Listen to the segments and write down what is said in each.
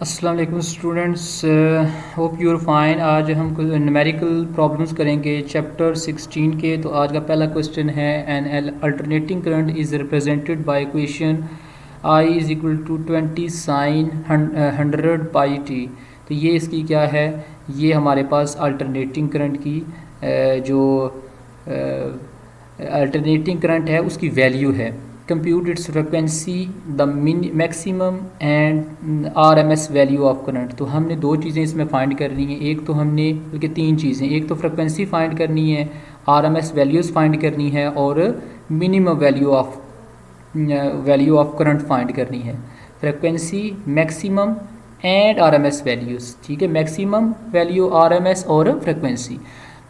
अस्सलाम वालेकुम students, hope you are fine. आज हम कुछ न्यूमेरिकल प्रॉब्लम्स करेंगे चैप्टर 16 के। तो आज का पहला क्वेश्चन है, an alternating current is represented by equation I is equal to 20 sine 100 pi T. तो ये इसकी क्या है, ये हमारे पास अल्टरनेटिंग करंट की जो अल्टरनेटिंग करंट है उसकी वैल्यू है। Compute it's frequency the maximum and RMS value of current. तो हमने दो चीज़ें इसमें फाइंड करनी है। एक तो हमने बल्कि तीन चीज़ें, एक तो फ्रिक्वेंसी फाइंड करनी है, आरएमएस वैल्यूज़ फाइंड करनी है और minimum value of current find करनी है। Frequency, maximum and RMS values. ठीक है, मैक्सिमम वैल्यू, आरएमएस और फ्रिक्वेंसी।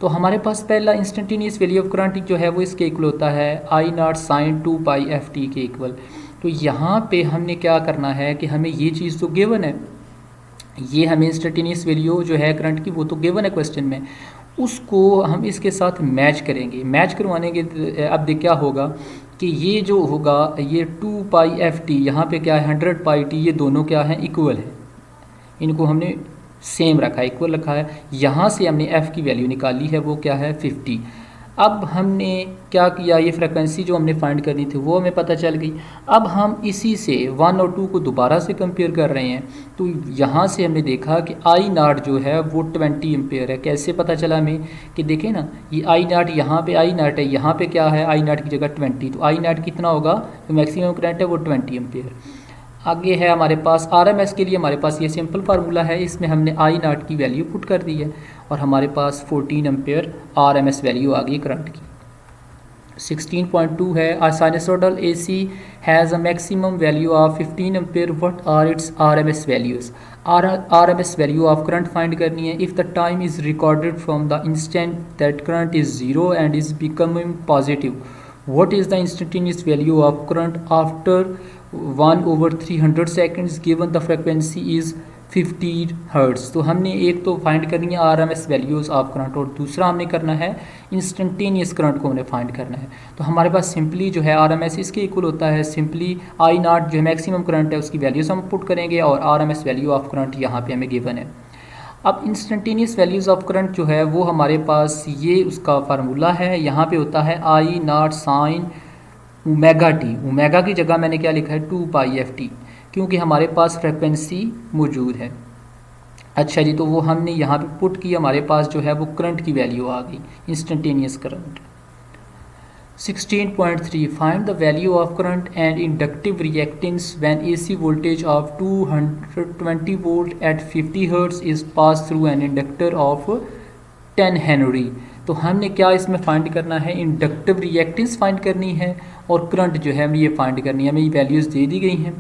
तो हमारे पास पहला इंस्टेंटेनियस वैल्यू ऑफ करंट जो है वो इसके इक्वल होता है I naught sine 2 pi F T के इक्वल। तो यहाँ पे हमने क्या करना है कि हमें ये चीज़ तो गिवन है, ये हमें इंस्टेंटेनियस वैल्यू जो है करंट की वो तो गिवन है क्वेश्चन में, उसको हम इसके साथ मैच करेंगे। मैच करवाने के अब देख क्या होगा कि ये जो होगा ये 2 पाई एफ टी, यहाँ पे क्या है 100 पाई टी, ये दोनों क्या है इक्वल है, इनको हमने सेम रखा है, इक्वल रखा है। यहाँ से हमने f की वैल्यू निकाली है, वो क्या है 50। अब हमने क्या किया, ये फ्रिक्वेंसी जो हमने फाइंड करनी थी वो हमें पता चल गई। अब हम इसी से 1 और 2 को दोबारा से कंपेयर कर रहे हैं। तो यहाँ से हमने देखा कि आई नाट जो है वो 20 एम्पेयर है। कैसे पता चला हमें कि देखें ना, ये आई नाट, यहाँ पे आई नाट है, यहाँ पे क्या है आई नाट की जगह 20, तो आई नाट कितना होगा, तो मैक्सिमम करंट है वो 20 एम्पेयर। आगे है हमारे पास आरएमएस के लिए, हमारे पास ये सिंपल फार्मूला है, इसमें हमने आई नाट की वैल्यू पुट कर दी है और हमारे पास 14 एम्पेयर आरएमएस वैल्यू आ गई करंट की। 16.2 है, a sinusoidal AC has a maximum value of 15 ampere, what are its RMS values. RMS value of current find करनी है। If the time is recorded from the instant that current is zero and is becoming positive, what is the instantaneous value of current after 1/300 seconds given the frequency is 50 Hz। तो हमने एक तो find करनी है RMS values of current और दूसरा हमने करना है इंस्टेंटेनियस करंट को हमने फाइंड करना है। तो हमारे पास सिंपली जो है आरएमएस इसके इक्वल होता है, सिंपली आई नॉट जो मैक्सिमम करंट है उसकी वैल्यूज़ हम पुट करेंगे और आरएमएस वैल्यू ऑफ करंट यहाँ पे हमें गिवन है। अब इंस्टेंटेनियस वैल्यूज़ ऑफ करंट जो है वो हमारे पास ये उसका फार्मूला है, यहाँ पे होता है I naught sine omega T. Omega की जगह मैंने क्या लिखा है 2 पाई एफ टी, क्योंकि हमारे पास फ्रिक्वेंसी मौजूद है। अच्छा जी, तो वो हमने यहाँ पे पुट की, हमारे पास जो है वो करंट की वैल्यू आ गई, instantaneous current. 16.3 find the value of current and inductive reactance when AC voltage of 220 volt at 50 Hz is passed through an inductor of 10 Henry। तो हमने क्या इसमें फाइंड करना है, इंडक्टिव रिएक्टेंस फाइंड करनी है और करंट जो है हमें ये फाइंड करनी है, हमें ये वैल्यूज़ दे दी गई हैं।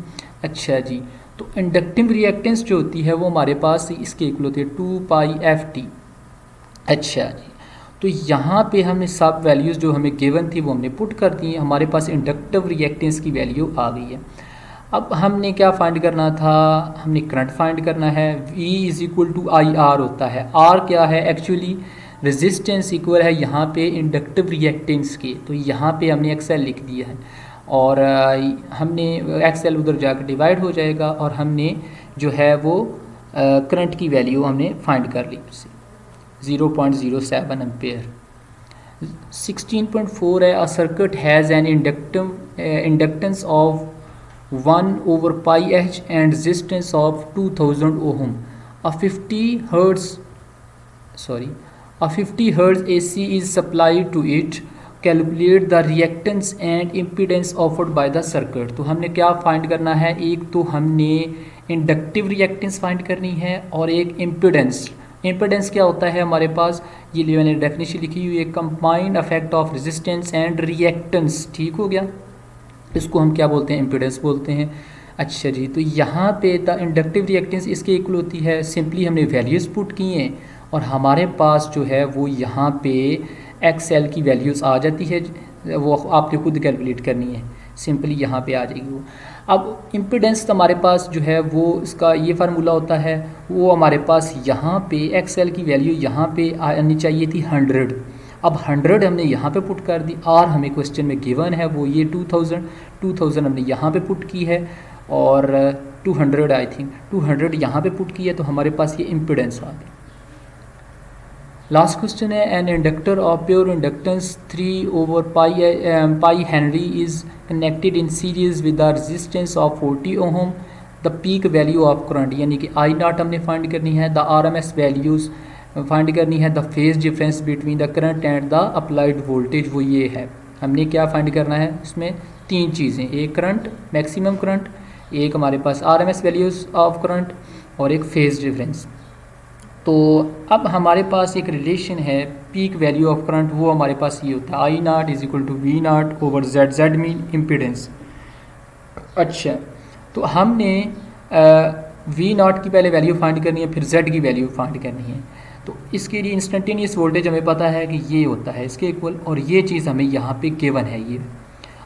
अच्छा जी, तो इंडक्टिव रिएक्टेंस जो होती है वो हमारे पास इसके इक्वल होती है 2 पाई एफ टी। अच्छा जी, तो यहाँ पे हमने सब वैल्यूज़ जो हमें गिवन थी वो हमने पुट कर दी है, हमारे पास इंडक्टिव रिएक्टेंस की वैल्यू आ गई है। अब हमने क्या फाइंड करना था, हमने करंट फाइंड करना है। V is equal to I R होता है। R क्या है, एक्चुअली रेजिस्टेंस इक्वल है यहाँ पे इंडक्टिव रिएक्टेंस के, तो यहाँ पे हमने XL लिख दिया है और हमने XL उधर जाकर डिवाइड हो जाएगा और हमने जो है वो करंट की वैल्यू हमने फाइंड कर ली उससे 0.07 एम्पेयर। 16.4 है, a circuit has an inductance of 1 pi H and resistance of 2000 ohm. A 50 hertz AC is supplied to it, calculate the reactance and impedance offered by the circuit. तो हमने क्या find करना है, एक तो हमने इंडक्टिव रिएक्टेंस फाइंड करनी है और एक इम्पीडेंस। इम्पीडेंस क्या होता है हमारे पास, ये मैंने डेफिनेशन लिखी हुई है, combined effect of resistance and reactance. ठीक हो गया, इसको हम क्या बोलते हैं, इम्पीडेंस बोलते हैं। अच्छा जी, तो यहाँ पे द इंडक्टिव रिएक्टेंस इसके इक्वल होती है, सिंपली हमने वैल्यूज़ पुट की हैं और हमारे पास जो है वो यहाँ पे XL की वैल्यूज़ आ जाती है, वो आपने खुद कैलकुलेट करनी है, सिंपली यहाँ पे आ जाएगी वो। अब इम्पीडेंस हमारे पास जो है वो इसका ये फार्मूला होता है, वो हमारे पास यहाँ पे XL की वैल्यू यहाँ पे आनी चाहिए थी 100। अब 100 हमने यहाँ पे पुट कर दी, R हमें क्वेश्चन में गिवन है वो ये 2000 हमने यहाँ पे पुट की है और 200 आई थिंक 200 यहाँ पे पुट किया तो हमारे पास ये इम्पिडेंस आ गई। लास्ट क्वेश्चन है, an inductor of pure inductance 3/पाई henry is connected in series with the resistance of 40 ohm, the peak value of current, यानी कि आई नॉट हमने फाइंड करनी है, द RMS वैल्यूज़ फाइंड करनी है, the phase difference between the current and the applied voltage, वो ये है। हमने क्या फाइंड करना है इसमें, तीन चीज़ें, एक करंट मैक्सिमम करंट, एक हमारे पास RMS वैल्यूज़ ऑफ करंट और एक फेज डिफरेंस। तो अब हमारे पास एक रिलेशन है पीक वैल्यू ऑफ करंट, वो हमारे पास ये होता है I naught is equal to V naught over Z, Z mean impedance. अच्छा, तो हमने वी नॉट की पहले वैल्यू फाइंड करनी है, फिर जेड की वैल्यू फाइंड करनी है। तो इसके लिए इंस्टेंटेनियस वोल्टेज हमें पता है कि ये होता है इसके इक्वल, और ये चीज़ हमें यहाँ पे गिवन है ये।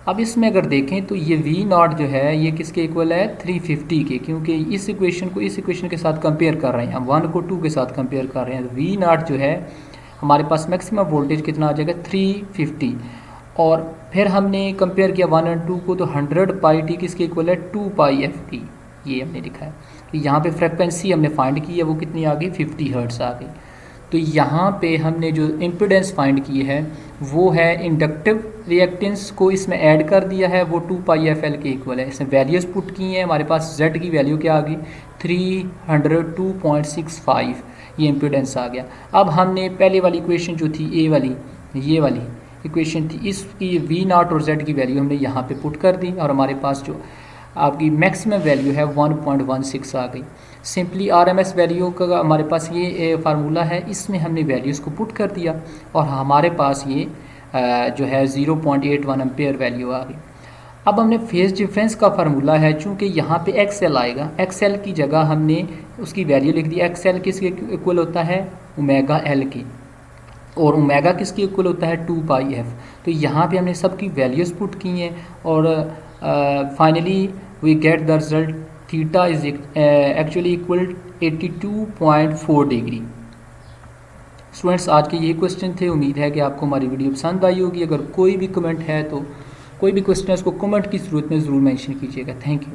अब इसमें अगर देखें तो ये वी नॉट जो है ये किसके इक्वल है, 350 के, क्योंकि इस इक्वेशन को इस इक्वेशन के साथ कंपेयर कर रहे हैं हम, 1 को 2 के साथ कंपेयर कर रहे हैं। तो वी नॉट जो है हमारे पास मैक्सिमम वोल्टेज कितना आ जाएगा, 350, और फिर हमने कंपेयर किया 1 और 2 को, तो 100 पाई टी किसके इक्वल है, 2 पाई एफ टी, ये हमने लिखा है। तो यहाँ पे फ्रिक्वेंसी हमने फाइंड की है, वो कितनी आ गई, 50 हर्ट्ज़ आ गई। तो यहाँ पे हमने जो इम्पिडेंस फाइंड की है वो है इंडक्टिव रिएक्टेंस को इसमें ऐड कर दिया है, वो 2 पाई एफ एल के इक्वल है। इसमें वैल्यूज़ पुट की हैं, हमारे पास जेड की वैल्यू क्या आ गई, 302.65, ये इम्पिडेंस आ गया। अब हमने पहले वाली इक्वेशन जो थी ए वाली, ये वाली इक्वेशन थी, इसकी वी नॉट और जेड की वैल्यू हमने यहाँ पे पुट कर दी, और हमारे पास जो आपकी मैक्सिमम वैल्यू है 1.16 आ गई। सिंपली RMS वैल्यू का हमारे पास ये फार्मूला है, इसमें हमने वैल्यूज़ को पुट कर दिया और हमारे पास ये जो है 0.81 एम्पेयर वैल्यू आ गई। अब हमने फेज डिफरेंस का फार्मूला है, चूँकि यहाँ पे XL आएगा, XL की जगह हमने उसकी वैल्यू लिख दी। XL किसके इक्वल होता है, ओमेगा L की, और ओमेगा किसके इक्वल होता है, 2 पाई एफ। तो यहाँ पे हमने सबकी वैल्यूज़ पुट की हैं और finally we get the result, theta is actually equal 82.4 degree. Students, आज के ये क्वेश्चन थे। उम्मीद है कि आपको हमारी वीडियो पसंद आई होगी। अगर कोई भी कमेंट है तो कोई भी क्वेश्चन है उसको कमेंट की सूरत में ज़रूर मेंशन कीजिएगा। Thank you.